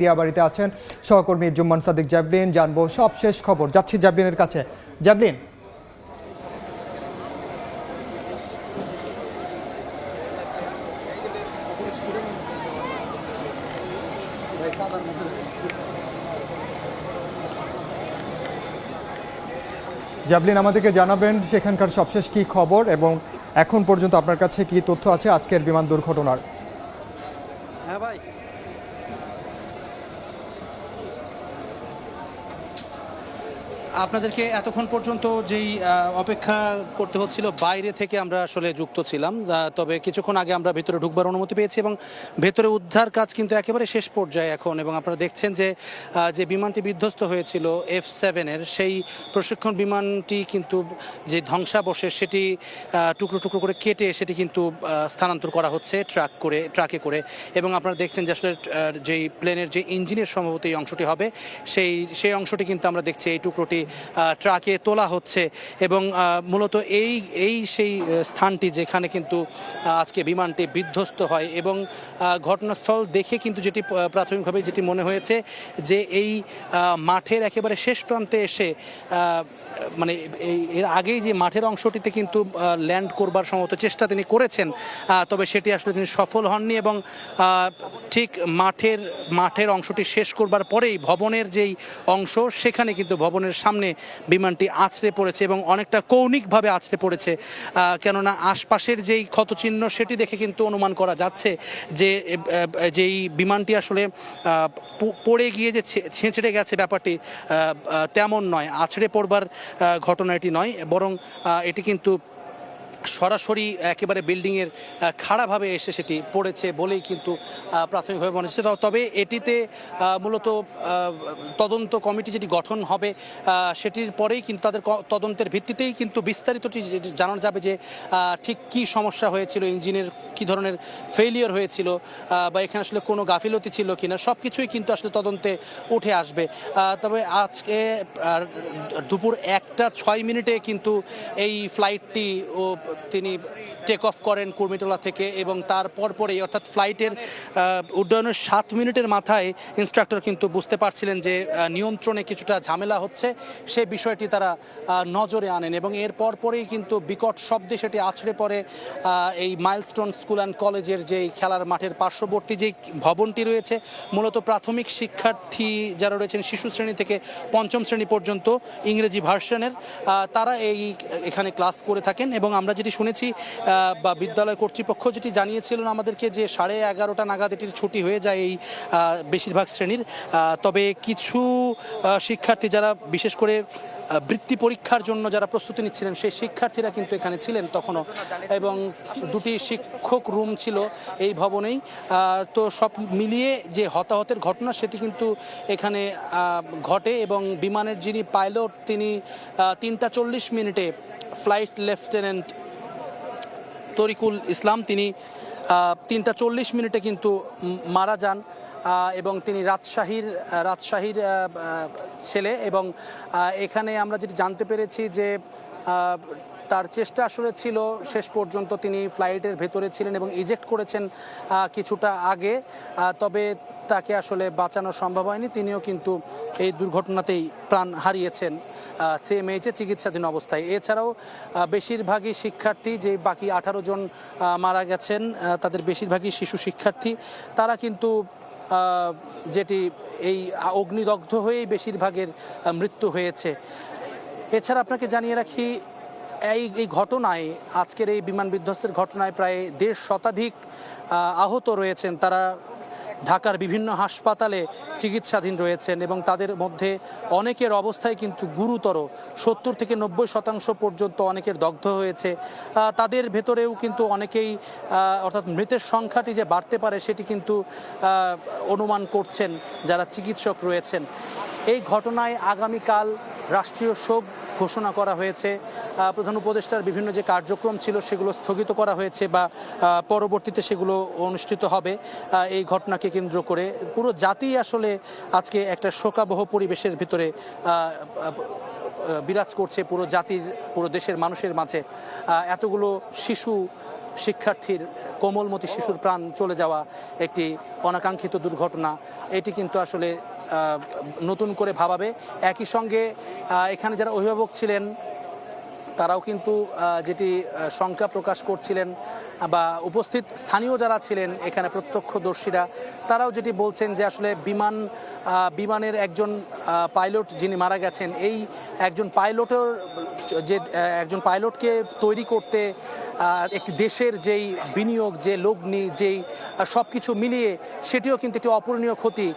দিয়াবাড়িতে আছেন সহকর্মী জুম্মান সাদিক জ্যাভলিন। জানবো সবশেষ খবর। যাচ্ছি জ্যাভলিনের কাছে। জ্যাভলিন, জ্যাভলিন আমাদেরকে জানাবেন সেখানকার সবশেষ কি খবর এবং এখন পর্যন্ত আপনার কাছে কি তথ্য আছে আজকের বিমান দুর্ঘটনার? হ্যাঁ ভাই, আপনাদেরকে এতক্ষণ পর্যন্ত যেই অপেক্ষা করতে হচ্ছিল বাইরে থেকে আমরা আসলে যুক্ত ছিলাম, তবে কিছুক্ষণ আগে আমরা ভেতরে ঢুকবার অনুমতি পেয়েছি এবং ভেতরে উদ্ধার কাজ কিন্তু একেবারে শেষ পর্যায়ে এখন। এবং আপনারা দেখছেন যে যে বিমানটি বিধ্বস্ত হয়েছিল F7-এর, সেই প্রশিক্ষণ বিমানটি কিন্তু যে ধ্বংসাবশেষ সেটি টুকরো টুকরো করে কেটে সেটি কিন্তু স্থানান্তর করা হচ্ছে ট্রাকে করে। এবং আপনারা দেখছেন যে আসলে যেই প্লেনের যে ইঞ্জিনের সম্ভবত এই অংশটি হবে সেই অংশটি কিন্তু আমরা দেখছি এই টুকরোটি ট্রাকে তোলা হচ্ছে। এবং মূলত এই সেই স্থানটি যেখানে কিন্তু আজকে বিমানটি বিধ্বস্ত হয়। এবং ঘটনাস্থল দেখে কিন্তু যেটি প্রাথমিকভাবে যেটি মনে হয়েছে যে এই মাঠের একেবারে শেষ প্রান্তে এসে মানে এর আগেই যে মাঠের অংশটিতে কিন্তু ল্যান্ড করবার সম্ভবত চেষ্টা তিনি করেছেন, তবে সেটি আসলে তিনি সফল হননি। এবং ঠিক মাঠের অংশটি শেষ করবার পরেই ভবনের যেই অংশ সেখানে কিন্তু ভবনের সামনে বিমানটি আছড়ে পড়েছে এবং অনেকটা কৌণিকভাবে আছড়ে পড়েছে, কেননা আশপাশের যেই ক্ষতচিহ্ন সেটি দেখে কিন্তু অনুমান করা যাচ্ছে যে যেই বিমানটি আসলে পড়ে গিয়ে যে ছেঁচড়ে গেছে ব্যাপারটি তেমন নয়, আছড়ে পড়বার ঘটনা এটি নয়, বরং এটি কিন্তু সরাসরি একেবারে বিল্ডিংয়ের খাড়াভাবে এসে সেটি পড়েছে বলেই কিন্তু প্রাথমিকভাবে মনে হচ্ছে। তবে এটিতে মূলত তদন্ত কমিটি যেটি গঠন হবে সেটির পরেই কিন্তু তাদের তদন্তের ভিত্তিতেই কিন্তু বিস্তারিতটি জানানো যাবে যে ঠিক কী সমস্যা হয়েছিল, ইঞ্জিনের কী ধরনের ফেলিয়ার হয়েছিল বা এখানে আসলে কোনো গাফিলতি ছিল কিনা, সব কিছুই কিন্তু আসলে তদন্তে উঠে আসবে। তবে আজকে দুপুর 1:06 কিন্তু এই ফ্লাইটটি তিনি টেক অফ করেন কুর্মিটোলা থেকে এবং তারপর পরেই অর্থাৎ ফ্লাইটের উড্ডয়নের 7 মিনিটের মাথায় ইনস্ট্রাক্টর কিন্তু বুঝতে পারছিলেন যে নিয়ন্ত্রণে কিছুটা ঝামেলা হচ্ছে, সেই বিষয়টি তারা নজরে আনেন এবং এর পরেই কিন্তু বিকট শব্দে সেটি আছড়ে পড়ে এই মাইলস্টোন স্কুল অ্যান্ড কলেজের যেই খেলার মাঠের পার্শ্ববর্তী যেই ভবনটি রয়েছে। মূলত প্রাথমিক শিক্ষার্থী যারা রয়েছেন শিশু শ্রেণী থেকে পঞ্চম শ্রেণী পর্যন্ত ইংরেজি ভার্সনের, তারা এখানে ক্লাস করে থাকেন। এবং আমরা যেটি শুনেছি বা বিদ্যালয় কর্তৃপক্ষ যেটি জানিয়েছিলেন আমাদেরকে যে 11:30 নাগাদ এটির ছুটি হয়ে যায় এই বেশিরভাগ শ্রেণীর। তবে কিছু শিক্ষার্থী যারা বিশেষ করে বৃত্তি পরীক্ষার জন্য যারা প্রস্তুতি নিচ্ছিলেন সেই শিক্ষার্থীরা কিন্তু এখানে ছিলেন তখনও, এবং 2টি শিক্ষক রুম ছিল এই ভবনেই। তো সব মিলিয়ে যে হতাহতের ঘটনা সেটি কিন্তু এখানে ঘটে এবং বিমানের যিনি পাইলট তিনি 3:40 ফ্লাইট লেফটেন্যান্ট তরিকুল ইসলাম, তিনি 3:40 কিন্তু মারা যান এবং তিনি রাজশাহীর ছেলে। এবং এখানে আমরা যেটি জানতে পেরেছি যে তার চেষ্টা আসলে ছিল, শেষ পর্যন্ত তিনি ফ্লাইটের ভেতরে ছিলেন এবং ইজেক্ট করেছেন কিছুটা আগে, তবে তাকে আসলে বাঁচানো সম্ভব হয়নি, তিনিও কিন্তু এই দুর্ঘটনাতেই প্রাণ হারিয়েছেন CMH-এ চিকিৎসাধীন অবস্থায়। এছাড়াও বেশিরভাগই শিক্ষার্থী, যে বাকি 18 জন মারা গেছেন তাদের বেশিরভাগই শিশু শিক্ষার্থী, তারা কিন্তু যেটি এই অগ্নিদগ্ধ হয়েই বেশিরভাগের মৃত্যু হয়েছে। এছাড়া আপনাকে জানিয়ে রাখি এই ঘটনায়, আজকের এই বিমান বিধ্বস্তের ঘটনায় প্রায় 1.5 শতাধিক আহত রয়েছেন। তারা ঢাকার বিভিন্ন হাসপাতালে চিকিৎসাধীন রয়েছেন এবং তাদের মধ্যে অনেকের অবস্থায় কিন্তু গুরুতর, 70 থেকে 90% পর্যন্ত অনেকের দগ্ধ হয়েছে। তাদের ভেতরেও কিন্তু অনেকেই অর্থাৎ মৃতের সংখ্যাটি যে বাড়তে পারে সেটি কিন্তু অনুমান করছেন যারা চিকিৎসক রয়েছেন। এই ঘটনায় আগামীকাল রাষ্ট্রীয় শোক ঘোষণা করা হয়েছে। প্রধান উপদেষ্টার বিভিন্ন যে কার্যক্রম ছিল সেগুলো স্থগিত করা হয়েছে বা পরবর্তীতে সেগুলো অনুষ্ঠিত হবে। এই ঘটনাকে কেন্দ্র করে পুরো জাতি আসলে আজকে একটা শোকাবহ পরিবেশের ভিতরে বিরাজ করছে, পুরো জাতির, পুরো দেশের মানুষের মাঝে। এতগুলো শিশু শিক্ষার্থীর কোমলমতি শিশুর প্রাণ চলে যাওয়া একটি অনাকাঙ্ক্ষিত দুর্ঘটনা, এটি কিন্তু আসলে নতুন করে ভাবাবে। একই সঙ্গে এখানে যারা অভিভাবক ছিলেন তারাও কিন্তু যেটি শঙ্কা প্রকাশ করছিলেন, বা উপস্থিত স্থানীয় যারা ছিলেন এখানে প্রত্যক্ষদর্শীরা, তারাও যেটি বলছেন যে আসলে বিমানের একজন পাইলট যিনি মারা গেছেন, এই একজন পাইলটকে তৈরি করতে একটি দেশের যেই বিনিয়োগ, যে লগ্নি, যেই সব কিছু মিলিয়ে সেটিও কিন্তু একটি অপূরণীয় ক্ষতি।